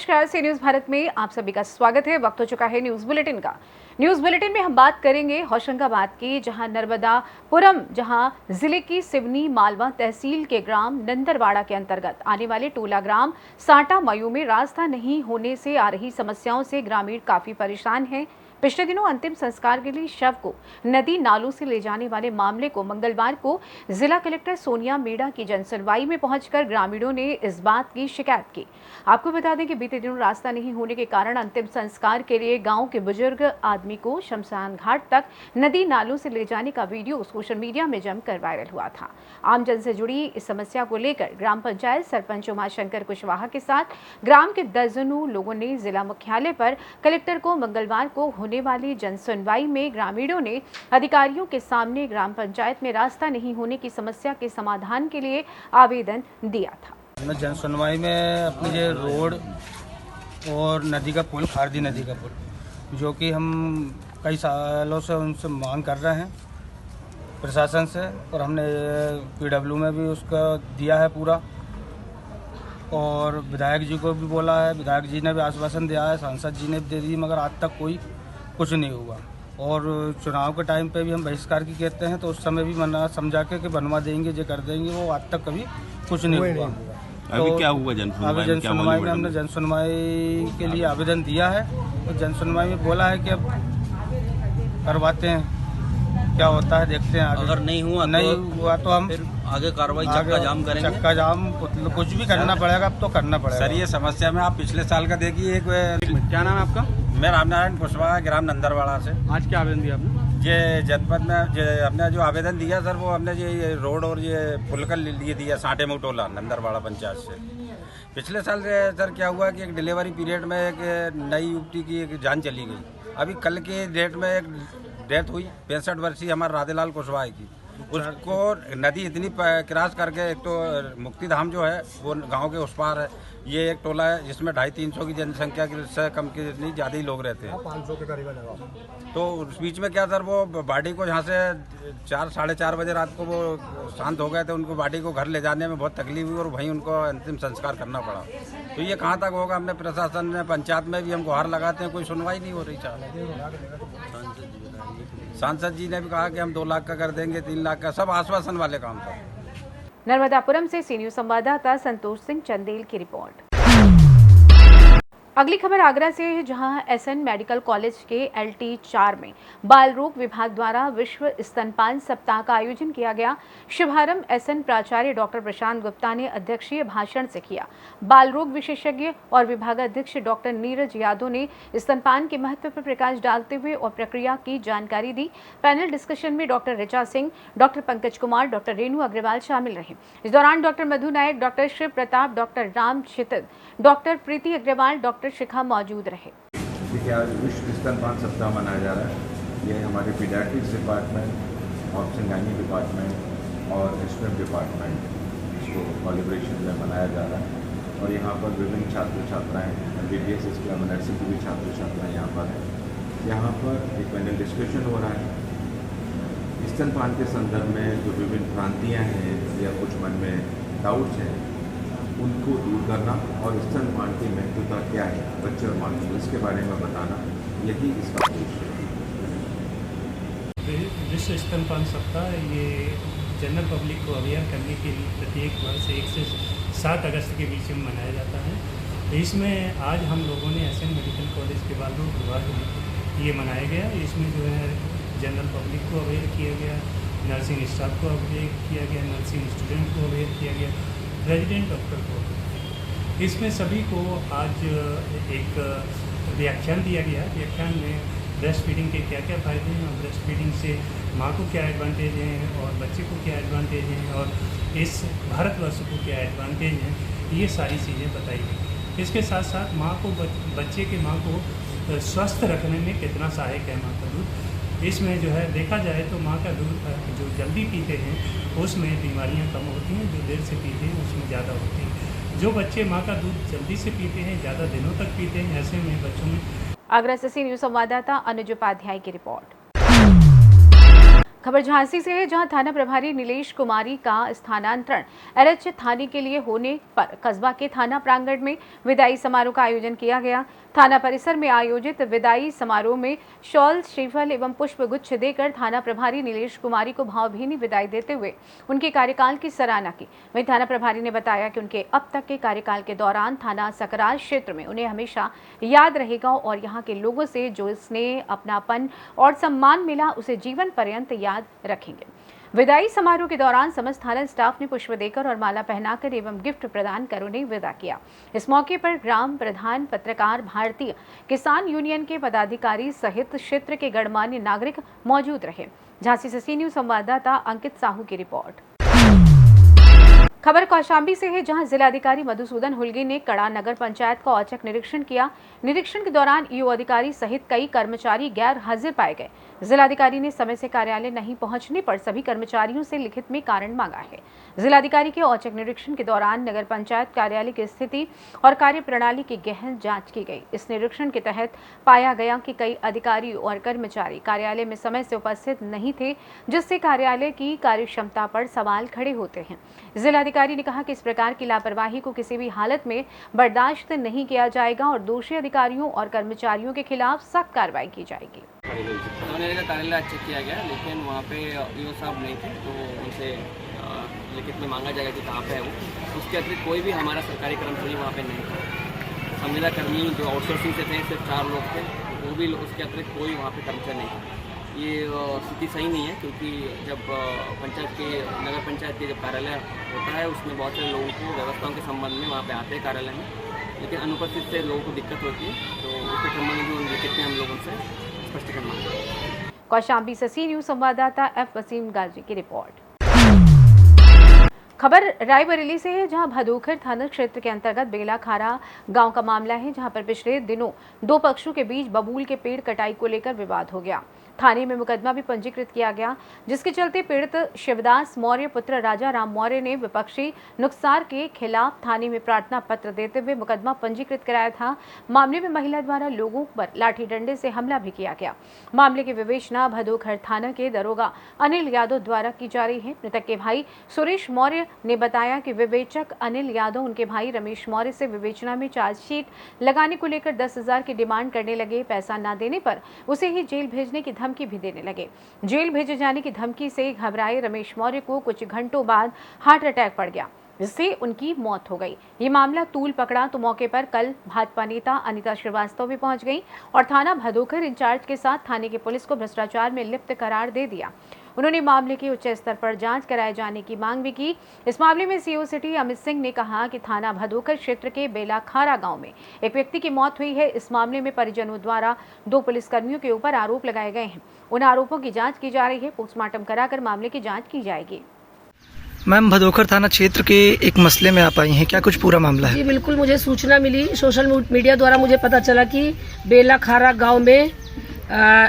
नमस्कार, सी न्यूज भारत में आप सभी का स्वागत है। वक्त हो चुका है न्यूज बुलेटिन का। न्यूज बुलेटिन में हम बात करेंगे होशंगाबाद की, जहां नर्मदापुरम जिले की सिवनी मालवा तहसील के ग्राम नंदरवाड़ा के अंतर्गत आने वाले टोला ग्राम साटा मयू में रास्ता नहीं होने से आ रही समस्याओं से ग्रामीण काफी परेशान हैं। पिछले दिनों अंतिम संस्कार के लिए शव को नदी नालों से ले जाने वाले मामले को मंगलवार को जिला कलेक्टर सोनिया मीणा की जनसुनवाई में पहुंचकर ग्रामीणों ने इस बात की शिकायत की। आपको बता दें कि बीते दिनों रास्ता नहीं होने के कारण अंतिम संस्कार के लिए गांव के बुजुर्ग आदमी को शमशान घाट तक नदी नालों से ले जाने का वीडियो सोशल मीडिया में जमकर वायरल हुआ था। आमजन से जुड़ी इस समस्या को लेकर ग्राम पंचायत सरपंच उमाशंकर कुशवाहा के साथ ग्राम के दर्जनों लोगों ने जिला मुख्यालय पर कलेक्टर को मंगलवार को होने वाली जनसुनवाई में ग्रामीणों ने अधिकारियों के सामने ग्राम पंचायत में रास्ता नहीं होने की समस्या के समाधान के लिए आवेदन दिया था। जनसुनवाई में अपनी ये रोड और नदी का पुल, खारदी नदी का पुल, जो कि हम कई सालों से उनसे मांग कर रहे हैं प्रशासन से, और हमने पीडब्ल्यू में भी उसका दिया है पूरा, और विधायक जी को भी बोला है। विधायक जी ने भी आश्वासन दिया है, सांसद जी ने भी दे दी, मगर आज तक कोई कुछ नहीं हुआ। और चुनाव के टाइम पे भी हम बहिष्कार की कहते हैं तो उस समय भी मना समझा के कि बनवा देंगे, जो कर देंगे, वो आज तक कभी कुछ नहीं हुआ। अभी क्या हुआ जनसुनवाई में हमने जनसुनवाई के लिए आवेदन दिया है, और जनसुनवाई में बोला है कि अब करवाते हैं, क्या होता है देखते हैं। अगर नहीं हुआ तो हम आगे कार्रवाई चक्का जाम करेंगे। चक्का जाम कुछ भी करना पड़ेगा, अब तो करना पड़ेगा। सर, ये समस्या में आप पिछले साल का देखिए। क्या नाम है आपका? मैं रामनारायण कुशवाहा, ग्राम नंदरवाड़ा से। आज क्या आवेदन दिया आपने? ये जनपद में हमने जो आवेदन दिया सर, वो हमने ये रोड और ये पुल का लिए दिया साटे मुटोला नंदरवाड़ा पंचायत से। पिछले साल सर क्या हुआ कि एक डिलीवरी पीरियड में एक नई युवती की एक जान चली गई। अभी कल के डेट में एक डेथ हुई 65 वर्षीय हमारे राधेलाल कुशवाहा की। उसको नदी इतनी क्रॉस करके, एक तो मुक्ति धाम जो है वो गांव के उस पार है, ये एक टोला है जिसमें 250-300 की जनसंख्या से कम की जितनी ज़्यादा ही लोग रहते हैं। 500 के करीब। तो उस बीच में क्या सर, वो बॉडी को यहाँ से 4-4:30 बजे रात को वो शांत हो गए थे। उनको बॉडी को घर ले जाने में बहुत तकलीफ हुई और वहीं उनको अंतिम संस्कार करना पड़ा। तो ये कहाँ तक होगा? हमने प्रशासन में, पंचायत में भी हम गुहार लगाते हैं, कोई सुनवाई नहीं हो रही। सांसद जी ने भी कहा कि हम 2 लाख का कर देंगे, 3 लाख का, सब आश्वासन वाले काम था। नर्मदापुरम से सी न्यूज संवाददाता संतोष सिंह चंदेल की रिपोर्ट। अगली खबर आगरा से है, जहां एसएन मेडिकल कॉलेज के LT 4 में बाल रोग विभाग द्वारा विश्व स्तनपान सप्ताह का आयोजन किया गया। शुभारंभ एसएन प्राचार्य डॉक्टर प्रशांत गुप्ता ने अध्यक्षीय भाषण से किया। बाल रोग विशेषज्ञ और विभागाध्यक्ष डॉक्टर नीरज यादव ने स्तनपान के महत्व पर प्रकाश डालते हुए और प्रक्रिया की जानकारी दी। पैनल डिस्कशन में doctor Richa Singh, doctor Pankaj Kumar, doctor Renu Agarwal शामिल रहे। इस दौरान doctor Madhu Nayak, doctor Shiv Pratap, doctor Ram Kshitij, doctor Preeti Agarwal, doctor Shikha मौजूद रहे। देखिए, आज विश्व स्तनपान सप्ताह मनाया जा रहा है। ये हमारे पीडियाट्रिक्स डिपार्टमेंट और सिंगानी डिपार्टमेंट और एसपीएम डिपार्टमेंट इसको कोलैबोरेशन में मनाया जा रहा है। और यहाँ पर विभिन्न छात्र छात्राएँ, MBBS, इसके अलावा नर्सिंग के भी छात्र छात्राएँ यहाँ पर हैं। यहाँ पर एक पैनल डिस्कशन हो रहा है स्तनपान के संदर्भ में। जो विभिन्न भ्रांतियाँ हैं या कुछ मन में डाउट्स हैं, उनको दूर करना और स्तनपान की महत्वता क्या है बच्चे और माँ को, इसके बारे में बताना, यही इसका उद्देश्य है। विश्व स्तनपान सप्ताह ये जनरल पब्लिक को अवेयर करने के लिए प्रत्येक वर्ष 1 से 7 अगस्त के बीच में मनाया जाता है। इसमें आज हम लोगों ने एसएन मेडिकल कॉलेज के बाल रोग विभाग में ये मनाया गया। इसमें जो है जनरल पब्लिक को अवेयर किया गया, नर्सिंग स्टाफ को अवेयर किया गया, नर्सिंग स्टूडेंट को अवेयर किया गया, रेजिडेंट डॉक्टर को। इसमें सभी को आज एक व्याख्यान दिया गया। व्याख्यान में ब्रेस्ट फीडिंग के क्या क्या फ़ायदे हैं और ब्रेस्ट फीडिंग से माँ को क्या एडवांटेज हैं और बच्चे को क्या एडवांटेज हैं और इस भारतवर्ष को क्या एडवांटेज हैं, ये सारी चीज़ें बताई गई। इसके साथ साथ माँ को, बच्चे के माँ को स्वस्थ रखने में कितना सहायक है माँ का दूध। इसमें जो है देखा जाए तो माँ का दूध जो जल्दी पीते हैं उसमें बीमारियां कम होती हैं, जो देर से पीते हैं उसमें ज़्यादा होती हैं। जो बच्चे माँ का दूध जल्दी से पीते हैं, ज़्यादा दिनों तक पीते हैं, ऐसे में बच्चों में। आगरा से सी न्यूज संवाददाता अनुज उपाध्याय की रिपोर्ट। खबर झांसी से है, जहां थाना प्रभारी नीलेश कुमारी का स्थानांतरण एलएच थाने के लिए होने पर कस्बा के थाना प्रांगण में विदाई समारोह का आयोजन किया गया। थाना परिसर में आयोजित विदाई समारोह में शॉल, श्रीफल एवं पुष्प गुच्छ देकर थाना प्रभारी नीलेश कुमारी को भावभीनी विदाई देते हुए उनके कार्यकाल की सराहना की। वहीं थाना प्रभारी ने बताया कि उनके अब तक के कार्यकाल के दौरान थाना सकराल क्षेत्र में उन्हें हमेशा याद रहेगा और यहाँ के लोगों से जो स्नेह, अपनापन और सम्मान मिला उसे जीवन पर्यंत याद रखेंगे। विदाई समारोह के दौरान समस्त थाना स्टाफ ने पुष्प देकर और माला पहनाकर एवं गिफ्ट प्रदान कर उन्हें विदा किया। इस मौके पर ग्राम प्रधान, पत्रकार, भारतीय किसान यूनियन के पदाधिकारी सहित क्षेत्र के गणमान्य नागरिक मौजूद रहे। झांसी से सी न्यूज संवाददाता अंकित साहू की रिपोर्ट। खबर कौशाम्बी से है, जहां जिलाधिकारी मधुसूदन हुलगे ने कड़ा नगर पंचायत का औचक निरीक्षण किया। निरीक्षण के दौरान ईओ अधिकारी सहित कई कर्मचारी गैर हाजिर पाए गए। जिलाधिकारी ने समय से कार्यालय नहीं पहुंचने पर सभी कर्मचारियों से लिखित में कारण मांगा है। जिलाधिकारी के औचक निरीक्षण के दौरान नगर पंचायत कार्यालय की स्थिति और कार्यप्रणाली की गहन जांच की गई। इस निरीक्षण के तहत पाया गया कि कई अधिकारी और कर्मचारी कार्यालय में समय से उपस्थित नहीं थे, जिससे कार्यालय की कार्यक्षमता पर सवाल खड़े होते हैं। जिलाधिकारी ने कहा कि इस प्रकार की लापरवाही को किसी भी हालत में बर्दाश्त नहीं किया जाएगा और दोषी अधिकारियों और कर्मचारियों के खिलाफ सख्त कार्रवाई की जाएगी। नरेगा कार्यालय चेक किया गया, लेकिन वहाँ पे ईओ साहब नहीं थे, तो उनसे लिखित में मांगा जाएगा कि कहाँ पे है वो। उसके अतिरिक्त कोई भी हमारा सरकारी कर्मचारी वहाँ पे नहीं था। संविदा कर्मी जो आउटसोर्सिंग से थे सिर्फ 4 लोग थे, वो भी उसके अतिरिक्त कोई वहाँ पे कर्मचारी नहीं था। ये स्थिति सही नहीं है, क्योंकि जब पंचायत के नगर पंचायत के जब कार्यालय होता है उसमें बहुत सारे लोगों को व्यवस्थाओं के संबंध में वहाँ पे आते हैं कार्यालय में, लेकिन अनुपस्थित से लोगों को दिक्कत होती है, तो उसके संबंध में लिखित में हम लोग उनसे स्पष्टीकरण मांगते हैं। कौशाम्बी से सी न्यूज संवाददाता एफ वसीम गाजी की रिपोर्ट। खबर रायबरेली से है, जहां भदोखर थाना क्षेत्र के अंतर्गत बेलाखारा गांव का मामला है, जहां पर पिछले दिनों 2 पक्षों के बीच बबूल के पेड़ कटाई को लेकर विवाद हो गया। थाने में मुकदमा भी पंजीकृत किया गया, जिसके चलते पीड़ित शिवदास मौर्य पुत्र राजा राम मौर्य ने विपक्षी नुकसार के खिलाफ थाने में प्रार्थना पत्र देते हुए मुकदमा पंजीकृत कराया था। मामले में महिला द्वारा लोगों पर लाठी डंडे से हमला भी किया गया। मामले की विवेचना भदोखर थाना के दरोगा अनिल यादव द्वारा की जा रही है। मृतक के भाई सुरेश मौर्य ने बताया कि विवेचक अनिल यादव उनके भाई रमेश मौर्य से विवेचना में चार्जशीट लगाने को लेकर 10,000 की डिमांड करने लगे। पैसा न देने पर उसे ही जेल भेजने की धमकी भी देने लगे। जेल भेजे जाने की धमकी से घबराए रमेश मौर्य को कुछ घंटों बाद हार्ट अटैक पड़ गया, जिससे उनकी मौत हो गई। ये मामला तूल पकड़ा तो मौके पर कल भाजपा नेता अनिता श्रीवास्तव भी पहुंच गई और थाना भदोखर इंचार्ज के साथ थाने की पुलिस को भ्रष्टाचार में लिप्त करार दे दिया। उन्होंने मामले की उच्च स्तर पर जांच कराए जाने की मांग भी की। इस मामले में सीओ सिटी अमित सिंह ने कहा कि थाना भदोखर क्षेत्र के बेलाखारा गांव में एक व्यक्ति की मौत हुई है। इस मामले में परिजनों द्वारा 2 पुलिसकर्मियों के ऊपर आरोप लगाए गए हैं। उन आरोपों की जांच की जा रही है। पोस्टमार्टम कराकर मामले की जांच की जाएगी। मैम, भदोखर थाना क्षेत्र के एक मसले में आप आई हैं, क्या कुछ पूरा मामला है? जी बिल्कुल, मुझे सूचना मिली, सोशल मीडिया द्वारा मुझे पता चला कि बेलाखारा गांव में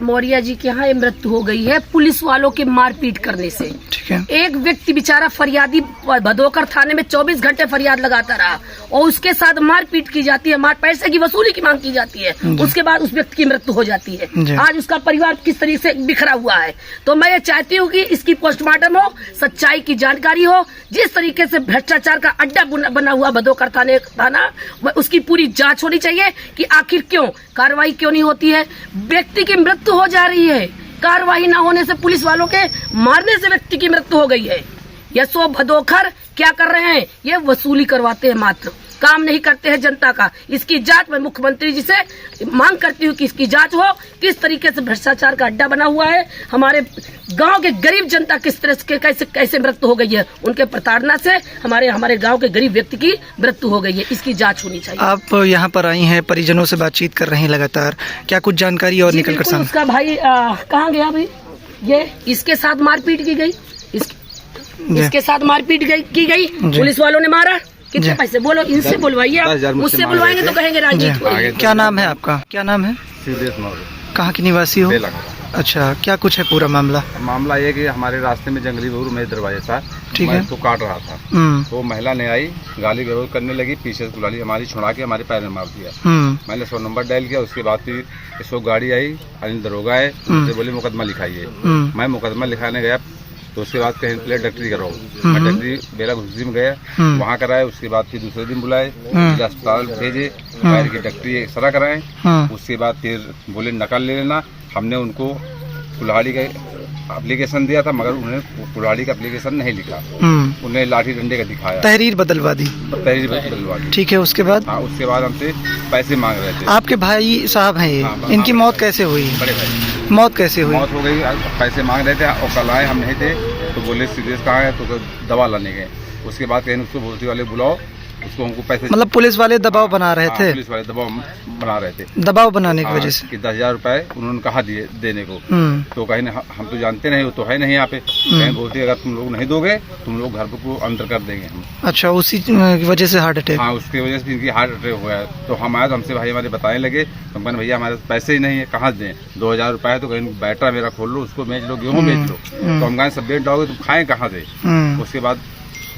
मौर्या जी के यहाँ मृत्यु हो गई है पुलिस वालों के मारपीट करने से। ठीक है। एक व्यक्ति बेचारा फरियादी भदोखर थाने में 24 घंटे फरियाद लगाता रहा और उसके साथ मारपीट की जाती है, पैसे की वसूली की मांग की जाती है। उसके बाद उस व्यक्ति की मृत्यु हो जाती है। आज उसका परिवार किस तरीके से बिखरा हुआ है। तो मैं ये चाहती हूँ कि इसकी पोस्टमार्टम हो, सच्चाई की जानकारी हो। जिस तरीके से भ्रष्टाचार का अड्डा बना हुआ भदोखर थाना, उसकी पूरी जाँच होनी चाहिए कि आखिर क्यों कार्रवाई क्यों नहीं होती है। व्यक्ति की मृत्यु हो जा रही है, कार्रवाई न होने से, पुलिस वालों के मारने से व्यक्ति की मृत्यु हो गई है। ये सो भदोखर क्या कर रहे हैं? ये वसूली करवाते हैं, मात्र काम नहीं करते हैं जनता का। इसकी जांच मैं मुख्यमंत्री जी से मांग करती हूँ कि इसकी जांच हो, किस तरीके से भ्रष्टाचार का अड्डा बना हुआ है। हमारे गांव के गरीब जनता किस तरह से कैसे मृत्यु हो गई है, उनके प्रताड़ना से हमारे गांव के गरीब व्यक्ति की मृत्यु हो गई है। इसकी जांच होनी चाहिए। आप यहाँ पर आई हैं, परिजनों से बातचीत कर रही हैं लगातार, क्या कुछ जानकारी और निकल कर सामने? उसका भाई कहाँ गया भाई? ये इसके साथ मारपीट की गई, इसके साथ मारपीट की गई, पुलिस वालों ने मारा। कितने पैसे? बोलो, इनसे बुलवाइए, मुझसे बुलवाएंगे तो कहेंगे राजनीति। क्या नाम है आपका? क्या नाम है? सिद्धेश मौर्य। कहाँ की निवासी हो? बेलाखारा। अच्छा, क्या कुछ है पूरा मामला? मामला ये कि हमारे रास्ते में जंगली बबूर मेरे दरवाजे था, ठीक मैं है। इसको काट रहा था, तो महिला ने आई, गाली गलौज करने लगी, पीछे से कुल्हाड़ी हमारी छुड़ा के हमारे पैर में मार दिया। मैंने 100 नंबर डायल किया, उसके बाद फिर 100 गाड़ी आई, अनिल दरोगा आए, उनसे बोले मुकदमा लिखाइए। मैं मुकदमा लिखाने गया, तो उसके बाद कहीं पहले डॉक्टरी कराओ, मैं डॉक्टरी बेला घुसी में गया, वहाँ कराए। उसके बाद फिर दूसरे दिन बुलाए, जिला अस्पताल भेजे, पैर की डॉक्टरी एक्सरा कराए। उसके बाद फिर बोले नकल ले लेना। हमने उनको कुल्हाड़ी का एप्लीकेशन दिया था, मगर उन्होंने कुल्हाड़ी का एप्लीकेशन नहीं लिखा, उन्हें लाठी डंडे का दिखाया, तहरीर बदलवा दी। ठीक है, उसके बाद? हाँ, उसके बाद हमसे पैसे मांग रहे थे। आपके भाई साहब हैं ये? हाँ, इनकी मौत कैसे हुई? बड़े भाई मौत कैसे हुई? मौत हो गई, पैसे मांग रहे थे और कल आए, हम नहीं थे, तो बोले सीरियस कहाँ है, तो दवा लाने गए। उसके बाद कहीं उसको भर्ती वाले बुलाओ, उसको हमको पैसे, मतलब पुलिस वाले दबाव बना रहे थे? पुलिस वाले दबाव बना रहे थे, दबाव बनाने की वजह से कि 10,000 रुपए उन्होंने कहा दिए देने को। तो कहीं हम तो जानते नहीं, वो तो है नहीं यहाँ पे, कहीं बोलते अगर तुम लोग नहीं दोगे तुम लोग घर को अंदर कर देंगे हम। अच्छा, उसी वजह से हार्ट अटैक? हाँ, उसकी वजह से इनकी हार्ट अटैक हुआ है। तो हम आए, तो हमसे भाई हमारे बताने लगे, तो मैंने भैया हमारे पैसे ही नहीं है, कहाँ दें, 2,000 रुपए है, तो कहीं बैटरा मेरा खोल लो, उसको बेच लो, गेहूँ बेच लो। तो हम कहें सब बेच डालोगे तुम खाएं कहाँ से? उसके बाद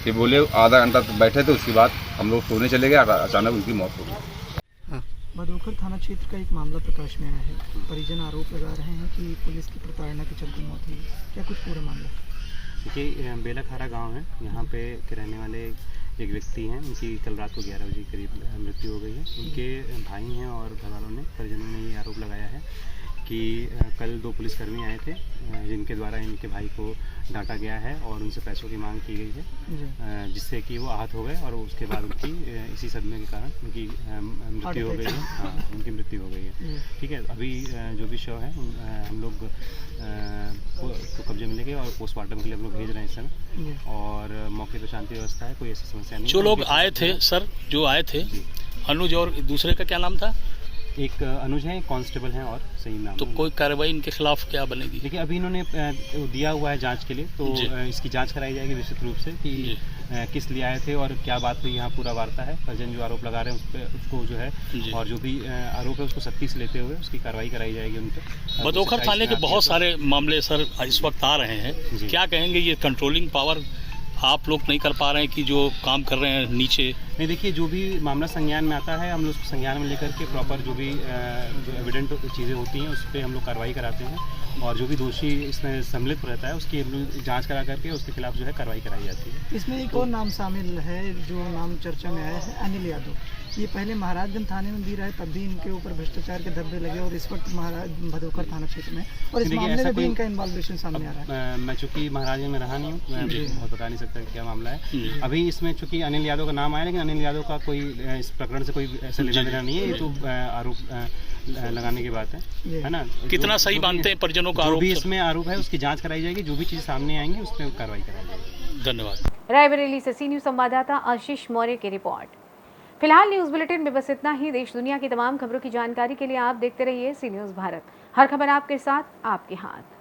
ये बोले आधा घंटा तक बैठे थे, उसके बाद हम लोग सोने चले गए, अचानक उनकी मौत हो गई। भदोखर थाना क्षेत्र का एक मामला प्रकाश में आया है। परिजन आरोप लगा रहे हैं कि पुलिस की प्रताड़ना के चलते मौत हुई। क्या कुछ पूरा मामला? देखिए, बेलाखारा गांव है, यहाँ पे के रहने वाले एक व्यक्ति हैं, उनकी कल रात को 11 बजे करीब मृत्यु हो गई है। उनके भाई हैं और घर वालों ने, परिजनों ने ये आरोप लगाया है कि कल 2 पुलिसकर्मी आए थे, जिनके द्वारा इनके भाई को डांटा गया है और उनसे पैसों की मांग की गई है, जिससे कि वो आहत हो गए और उसके बाद उनकी इसी सदमे के कारण उनकी मृत्यु हो गई है। हाँ, उनकी मृत्यु हो गई है। ठीक है, अभी जो भी शव है हम लोग तो कब्जे में लेंगे और पोस्टमार्टम के लिए हम लोग भेज रहे हैं इस समय, और मौके पर शांति व्यवस्था है, कोई ऐसी समस्या नहीं। जो लोग आए थे सर, जो आए थे, अनुज और दूसरे का क्या नाम था? एक अनुज है, एक कांस्टेबल हैं और सही नाम। तो कोई कार्रवाई इनके खिलाफ क्या बनेगी? देखिए, अभी इन्होंने दिया हुआ है जांच के लिए, तो इसकी जांच कराई जाएगी विस्तृत रूप से कि किस लिए आए थे और क्या बात हुई। यहाँ पूरा वार्ता है, परिजन जो आरोप लगा रहे हैं उस पर, उसको जो है, और जो भी आरोप है उसको सख्ती से लेते हुए उसकी कार्रवाई कराई जाएगी उन पर। भदोखर थाने के बहुत सारे मामले सर इस वक्त आ रहे हैं, क्या कहेंगे? ये कंट्रोलिंग पावर आप लोग नहीं कर पा रहे हैं कि जो काम कर रहे हैं नीचे? नहीं, देखिए, जो भी मामला संज्ञान में आता है हम लोग उसको संज्ञान में लेकर के प्रॉपर जो भी जो एविडेंट चीज़ें होती हैं उस पर हम लोग कार्रवाई कराते हैं, और जो भी दोषी इसमें सम्मिलित रहता है उसकी हम लोग जाँच करा करके उसके खिलाफ जो है कार्रवाई कराई जाती है। इसमें एक और नाम शामिल है जो नाम चर्चा में आया है, अनिल यादव। ये पहले महाराजगंज थाने में भी रहे, तब भी इनके ऊपर भ्रष्टाचार के धब्बे लगे और इस वक्त भदोखर थाना क्षेत्र में, और इस मामले में भी इनका इन्वॉल्वेशन सामने आ रहा है। मैं चूँकि महाराजगंज में रहा नहीं हूँ, मैं बहुत बता नहीं सकता क्या मामला है अभी इसमें। चूँकि अनिल यादव का नाम आया, लेकिन अनिल यादव का कोई इस प्रकरण से कोई ऐसा लेना देना नहीं है, ये तो आरोप लगाने की बात है ना। कितना सही मानते हैं परिजनों का आरोप? भी इसमें आरोप है उसकी जाँच कराई जाएगी, जो भी चीज़ सामने आएंगी उस पर कार्रवाई कराई जाएगी। धन्यवाद। रायबरेली से सी न्यूज़ संवाददाता आशीष मौर्य की रिपोर्ट। फिलहाल न्यूज़ बुलेटिन में बस इतना ही। देश दुनिया की तमाम खबरों की जानकारी के लिए आप देखते रहिए सी न्यूज़ भारत। हर खबर आपके साथ, आपके हाथ।